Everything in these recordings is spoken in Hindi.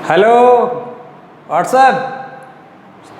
हेलो व्हाट्सअप,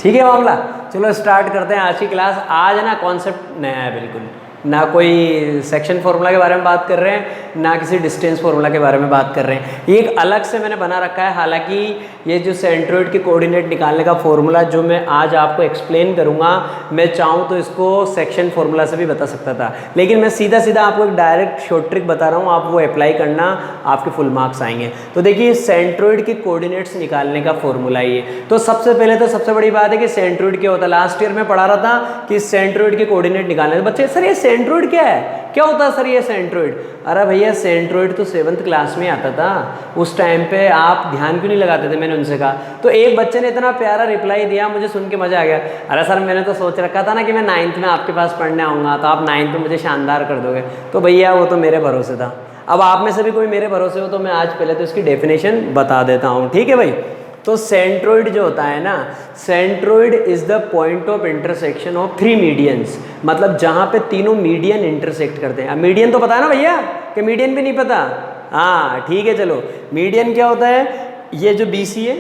ठीक है मामला। चलो स्टार्ट करते हैं आज की क्लास। आज ना कॉन्सेप्ट नया है बिल्कुल, ना कोई सेक्शन फार्मूला के बारे में बात कर रहे हैं, ना किसी डिस्टेंस फार्मूला के बारे में बात कर रहे हैं। ये एक अलग से मैंने बना रखा है। हालांकि ये जो सेंट्रोइड के कोऑर्डिनेट निकालने का फार्मूला जो मैं आज आपको एक्सप्लेन करूंगा, मैं चाहूँ तो इसको सेक्शन फार्मूला से भी बता सकता था, लेकिन मैं सीधा सीधा आपको एक डायरेक्ट शॉर्ट ट्रिक बता रहा हूँ, आप वो अप्लाई करना, आपके फुल मार्क्स आएंगे। तो देखिए सेंट्रोइड के कोऑर्डिनेट्स निकालने का फॉर्मूला ये। तो सबसे पहले तो सबसे बड़ी बात है कि सेंट्रोइड क्या होता है। लास्ट ईयर में पढ़ा रहा था कि सेंट्रोइड के कोऑर्डिनेट निकालने। बच्चे सर ये सेंट्रोइड क्या है, क्या होता है सर ये सेंट्रोइड? अरे भैया सेंट्रोइड तो 7th क्लास में आता था, उस टाइम पे आप ध्यान क्यों नहीं लगाते थे? मैंने उनसे कहा। तो एक बच्चे ने इतना प्यारा रिप्लाई दिया, मुझे सुन के मजा आ गया। अरे सर मैंने तो सोच रखा था ना कि मैं 9th में आपके पास पढ़ने आऊँगा, तो आप 9th में मुझे शानदार कर दोगे। तो भैया वो तो मेरे भरोसे था। अब आप में से भी कोई मेरे भरोसे हो तो मैं आज पहले तो इसकी डेफिनेशन बता देता हूँ, ठीक है भाई। तो सेंट्रोइड जो होता है ना, centroid is the point of intersection of 3 medians, मतलब जहां पे तीनों मीडियन इंटरसेक्ट करते हैं। अब मीडियन तो पता है ना भैया, कि मीडियन भी नहीं पता? हाँ ठीक है, चलो मीडियन क्या होता है? ये जो BC है,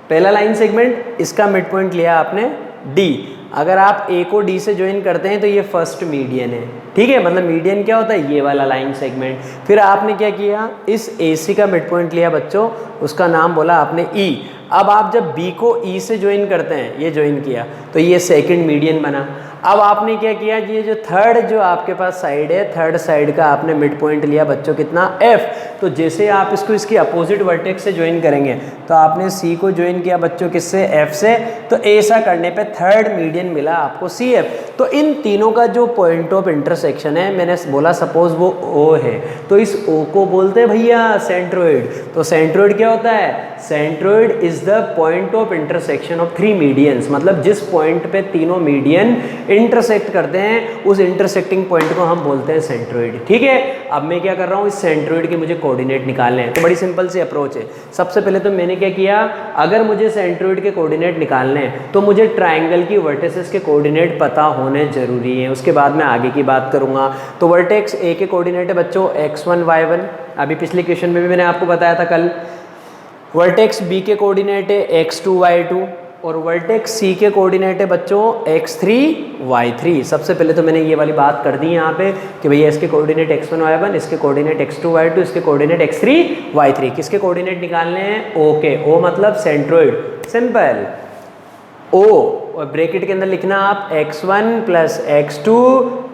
पहला लाइन सेगमेंट, इसका मिड पॉइंट लिया आपने D। अगर आप A को D से ज्वाइन करते हैं तो ये फर्स्ट मीडियन है, ठीक है। मतलब मीडियन क्या होता है? ये वाला लाइन सेगमेंट। फिर आपने क्या किया, इस AC का मिड पॉइंट लिया बच्चों, उसका नाम बोला आपने E। अब आप जब B को E से ज्वाइन करते हैं, ये ज्वाइन किया तो ये सेकंड मीडियन बना। अब आपने क्या किया, ये जो थर्ड जो आपके पास साइड है, थर्ड साइड का आपने मिड पॉइंट लिया बच्चों कितना? F। तो जैसे आप इसको इसकी अपोजिट वर्टेक्स से ज्वाइन करेंगे, तो आपने C को ज्वाइन किया बच्चों किससे? F से। तो ऐसा करने पे थर्ड मीडियन मिला आपको CF। तो इन तीनों का जो पॉइंट ऑफ इंटरसेक्शन है, मैंने बोला सपोज वो O है, तो इस O को बोलते हैं भैया सेंट्रोइड। तो सेंट्रोइड क्या होता है? Centroid is the point of intersection of 3 medians, मतलब जिस पॉइंट पे तीनों मीडियन इंटरसेक्ट करते हैं, उस इंटरसेक्टिंग पॉइंट को हम बोलते हैं सेंट्रोइड, ठीक है। अब मैं क्या कर रहा हूँ, इस सेंट्रोइड के मुझे कोऑर्डिनेट निकालने हैं। तो बड़ी सिंपल सी अप्रोच है। सबसे पहले तो मैंने क्या किया, अगर मुझे सेंट्रोइड के कोऑर्डिनेट निकालने हैं तो मुझे ट्राइंगल की वर्टिसेस के कोऑर्डिनेट पता होने जरूरी है, उसके बाद मैं आगे की बात करूंगा। तो वर्टेक्स A के कोऑर्डिनेट है बच्चों x1 y1, अभी पिछले क्वेश्चन में भी मैंने आपको बताया था कल। वर्टेक्स B के कोऑर्डिनेट है x2 y2, और वर्टेक्स C के कोऑर्डिनेट है बच्चों x3 y3। सबसे पहले तो मैंने ये वाली बात कर दी यहाँ पे कि भैया इसके कोऑर्डिनेट x1 y1, इसके कोऑर्डिनेट x2 y2, इसके कोऑर्डिनेट x3 y3। किसके कोऑर्डिनेट निकालने हैं? O के। O मतलब सेंट्रोइड, सिंपल O, और ब्रैकेट के अंदर लिखना आप x1 plus x2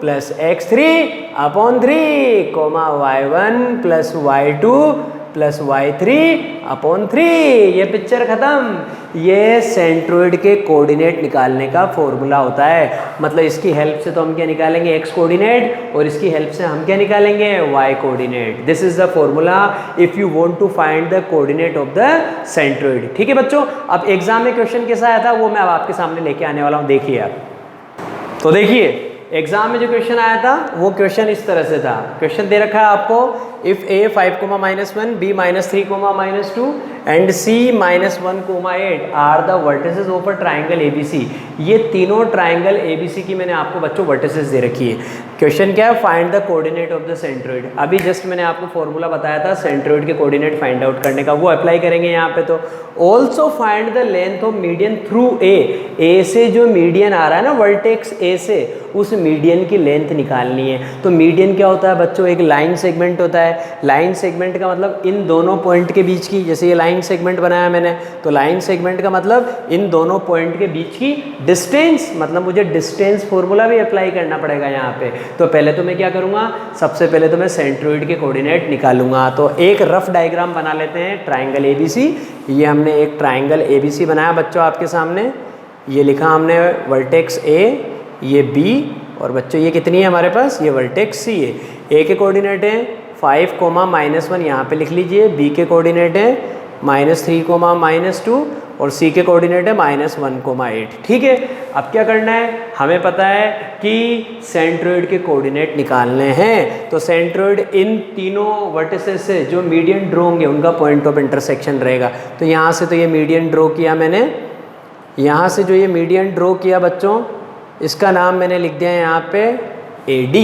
plus x3 upon 3 comma y1 plus y2 plus y3 upon 3। ये पिक्चर खत्म। ये सेंट्रोइड के कोऑर्डिनेट निकालने का फॉर्मूला होता है। मतलब इसकी हेल्प से तो हम क्या निकालेंगे? x कोऑर्डिनेट, और इसकी हेल्प से हम क्या निकालेंगे? y coordinate. This is the formula if you want to find the coordinate of the centroid, ठीक है बच्चों। अब एग्जाम में क्वेश्चन कैसा आया था वो मैं अब आपके सामने लेके आने वाला हूँ, देखिए आप। तो देखिए एग्जाम में जो क्वेश्चन आया था वो क्वेश्चन इस तरह से था। क्वेश्चन दे रखा है आपको, if A 5, B -3, -2 and C -1, 8 are the vertices of a triangle ABC। ये तीनों ट्राइंगल ABC की मैंने आपको बच्चों वर्टिसेस दे रखी है। क्वेश्चन क्या है? Find the coordinate of the centroid. अभी जस्ट मैंने आपको फॉर्मूला बताया था सेंट्रोइड के कोऑर्डिनेट फाइंड आउट करने का, वो अप्लाई करेंगे यहाँ पे। तो also find the length of median through A से जो मीडियन आ रहा है ना वर्टेक्स A से, उस मीडियन की लेंथ निकालनी है। तो मीडियन क्या होता है बच्चों? एक लाइन सेगमेंट होता है। लाइन सेगमेंट का मतलब इन दोनों पॉइंट के बीच की, जैसे ये लाइन सेगमेंट बनाया मैंने, तो लाइन सेगमेंट का मतलब इन दोनों पॉइंट के बीच की डिस्टेंस, मतलब मुझे डिस्टेंस फॉर्मूला भी अप्लाई करना पड़ेगा यहाँ पे। तो पहले तो मैं क्या करूँगा, सबसे पहले तो मैं सेंट्रोइड के कोऑर्डिनेट निकालूंगा। तो एक रफ डायग्राम बना लेते हैं ट्राइंगल ABC। ये हमने एक ट्राइंगल ABC बनाया बच्चों आपके सामने। ये लिखा हमने वर्टेक्स A, ये B, और बच्चों ये कितनी है हमारे पास? ये वर्टेक्स C है। A के कोऑर्डिनेट है 5, -1 यहाँ पे लिख लीजिए। B के कोऑर्डिनेट है -3, -2, और C के कोऑर्डिनेट है -1, 8, ठीक है। अब क्या करना है, हमें पता है कि सेंट्रोइड के कोऑर्डिनेट निकालने हैं। तो सेंट्रोइड इन तीनों वर्टिसेस से जो मीडियन ड्रॉ होंगे उनका पॉइंट ऑफ इंटरसेक्शन रहेगा। तो यहाँ से तो ये मीडियन ड्रॉ किया मैंने, यहाँ से जो ये मीडियन ड्रॉ किया बच्चों, इसका नाम मैंने लिख दिया यहाँ पे AD,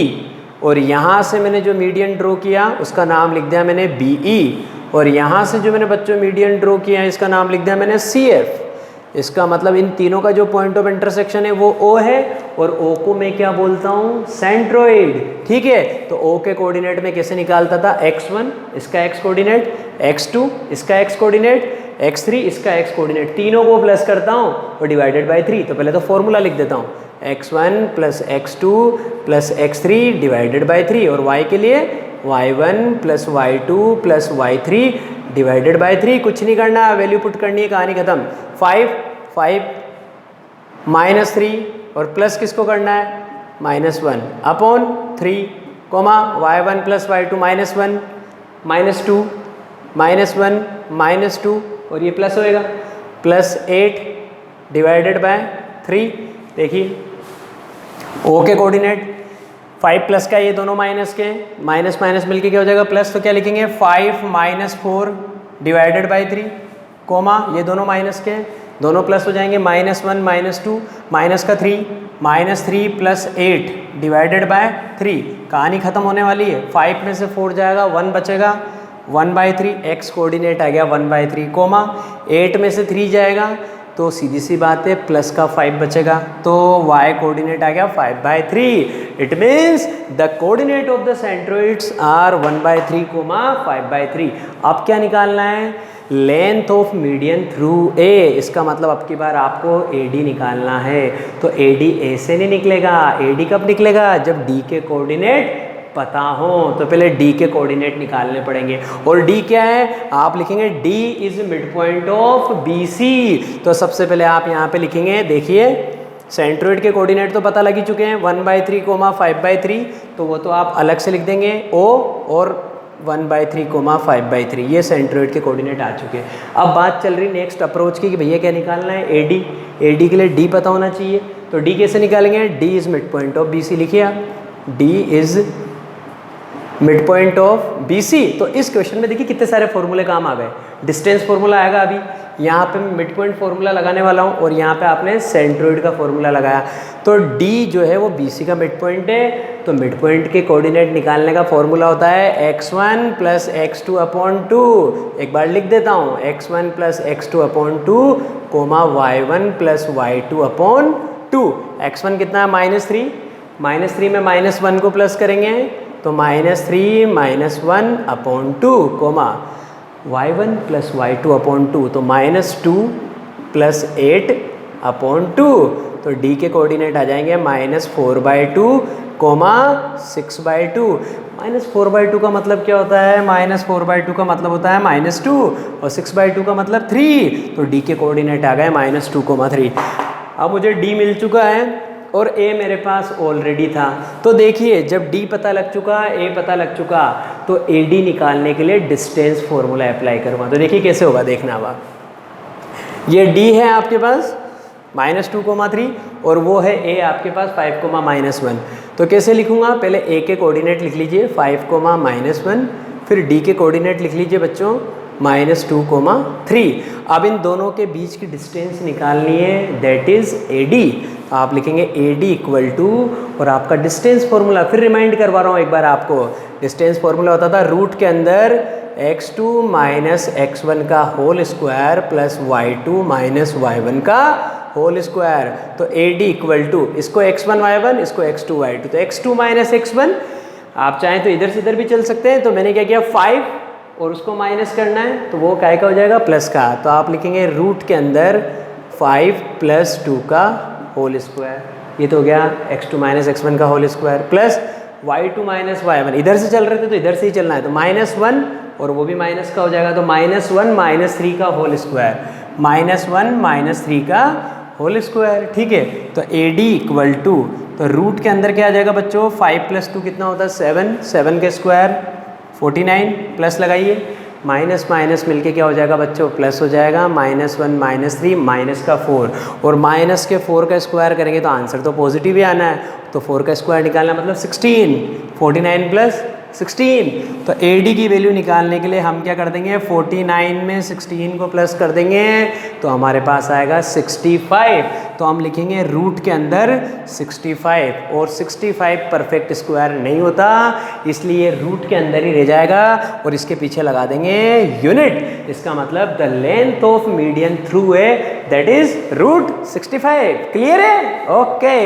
और यहाँ से मैंने जो मीडियन ड्रॉ किया उसका नाम लिख दिया मैंने BE, और यहाँ से जो मैंने बच्चों मीडियन ड्रॉ किया है इसका नाम लिख दिया मैंने CF। इसका मतलब इन तीनों का जो पॉइंट ऑफ इंटरसेक्शन है वो O है, और O को मैं क्या बोलता हूँ, सेंट्रोइड। ठीक है, तो O के कोऑर्डिनेट में कैसे निकालता था, x1 इसका x कोऑर्डिनेट, x2 इसका x कोऑर्डिनेट, x3 इसका x कोऑर्डिनेट, तीनों को प्लस करता हूँ और डिवाइडेड बाय 3। तो पहले तो फॉर्मूला लिख देता हूँ, x1 plus x2 plus x3 divided by 3, और y के लिए y1 plus y2 plus y3 divided by 3। कुछ नहीं करना, वैल्यू पुट करनी है, कहानी खत्म। 5 माइनस 3 और प्लस किसको करना है, -1 upon 3 comma y1 plus y2 -1 -2 -1 -2 और ये प्लस होएगा प्लस 8 डिवाइडेड बाय 3। देखिए O के कोऑर्डिनेट 5 प्लस का, ये दोनों माइनस के, माइनस माइनस मिलके क्या हो जाएगा प्लस, तो क्या लिखेंगे 5 - 4 डिवाइडेड बाय 3 कोमा ये दोनों माइनस के, दोनों प्लस हो जाएंगे, -1 -2 माइनस का 3 -3 प्लस 8 डिवाइडेड बाय 3। कहानी खत्म होने वाली है। 5 में से 4 जाएगा, 1 बचेगा, 1/3 x कोऑर्डिनेट आ गया 1/3 कोमा 8 में से 3 जाएगा तो सीधी सी बात है प्लस का 5 बचेगा, तो y कोऑर्डिनेट आ गया 5/3। It means the coordinate of the centroids are 1/3 comma 5/3। अब क्या निकालना है, length of median through A। इसका मतलब अब की बार आपको AD निकालना है। तो AD A से नहीं निकलेगा, AD कब निकलेगा, जब D के कोऑर्डिनेट पता हो। तो पहले D के कोऑर्डिनेट निकालने पड़ेंगे, और D क्या है, आप लिखेंगे D is mid point of BC। तो सबसे पहले आप यहाँ पे लिखेंगे, देखिए सेंट्रोइड के कोऑर्डिनेट तो पता लग ही चुके हैं 1/3 कोमा 5/3, तो वो तो आप अलग से लिख देंगे O और 1/3 कोमा 5/3, ये सेंट्रोइड के कोऑर्डिनेट आ चुके हैं। अब बात चल रही नेक्स्ट अप्रोच की कि भैया क्या निकालना है, AD। AD के लिए D पता होना चाहिए, तो D कैसे निकालेंगे, D is mid point of BC। लिखिए आप, D is mid point of BC। तो इस क्वेश्चन में देखिए कितने सारे फॉर्मूले काम आ गए। डिस्टेंस फॉर्मूला आएगा, अभी यहाँ पे मिड पॉइंट फॉर्मूला लगाने वाला हूँ, और यहाँ पे आपने सेंट्रोइड का फॉर्मूला लगाया। तो D जो है वो BC का मिड पॉइंट है, तो मिड पॉइंट के कोऑर्डिनेट निकालने का फॉर्मूला होता है x1 प्लस x2 अपॉन 2। एक बार लिख देता हूँ, x1 plus x2 upon 2 comma y1 plus y2 upon 2। x1 कितना है, -3, -3 में -1 को प्लस करेंगे तो -3 -1 upon 2 comma y1 plus y2 upon 2, तो -2 प्लस 8 अपॉन 2। तो D के कोऑर्डिनेट आ जाएंगे -4/2 कोमा 6/2। -4/2 का मतलब क्या होता है, -4/2 का मतलब होता है -2, और 6/2 का मतलब 3। तो D के कोऑर्डिनेट आ गए -2, 3। अब मुझे D मिल चुका है और A मेरे पास ऑलरेडी था। तो देखिए जब D पता लग चुका, A पता लग चुका, तो AD निकालने के लिए डिस्टेंस फॉर्मूला अप्लाई करूँगा। तो देखिए कैसे होगा, देखना अब। ये D है आपके पास -2, 3, और वो है A आपके पास 5, -1। तो कैसे लिखूँगा, पहले A के कोऑर्डिनेट लिख लीजिए 5, -1, फिर D के कोऑर्डिनेट लिख लीजिए बच्चों -2, 3। अब इन दोनों के बीच की डिस्टेंस निकालनी है, दैट इज AD। तो आप लिखेंगे AD इक्वल टू, और आपका डिस्टेंस फॉर्मूला फिर रिमाइंड करवा रहा हूँ एक बार आपको। डिस्टेंस फॉर्मूला होता था रूट के अंदर x2 माइनस x1 का whole square plus y2 minus y1 का होल स्क्वायर। तो AD इक्वल टू, इसको x1 y1, इसको x2 y2, तो x2 माइनस x1। आप चाहें तो इधर से इधर भी चल सकते हैं। तो मैंने क्या किया, 5 और उसको माइनस करना है, तो वो काय का हो जाएगा, प्लस का। तो आप लिखेंगे रूट के अंदर 5 + 2 का होल स्क्वायर, ये तो हो गया x2 माइनस x1 का whole square, plus y2 minus y1। इधर से चल रहे थे तो इधर से ही चलना है, तो -1 और वो भी माइनस का हो जाएगा, तो -1 - 3 का होल स्क्वायर, -1 - 3 का होल स्क्वायर। ठीक है, तो AD इक्वल टू, तो रूट के अंदर क्या आ जाएगा बच्चों, 5 + 2 कितना होता है, 7, 7 के स्क्वायर 49, प्लस लगाइए, माइनस माइनस मिलके क्या हो जाएगा बच्चों, प्लस हो जाएगा, -1 - 3 माइनस का 4, और माइनस के 4 का स्क्वायर करेंगे तो आंसर तो पॉजिटिव ही आना है। तो 4 का स्क्वायर निकालना मतलब 16, 49 + 16। तो AD की वैल्यू निकालने के लिए हम क्या कर देंगे, 49 में 16 को प्लस कर देंगे तो हमारे पास आएगा 65। तो हम लिखेंगे रूट के अंदर 65 और 65 परफेक्ट स्क्वायर नहीं होता, इसलिए रूट के अंदर ही रह जाएगा और इसके पीछे लगा देंगे यूनिट। इसका मतलब the length of median through है दैट इज रूट 65। क्लियर है? ओके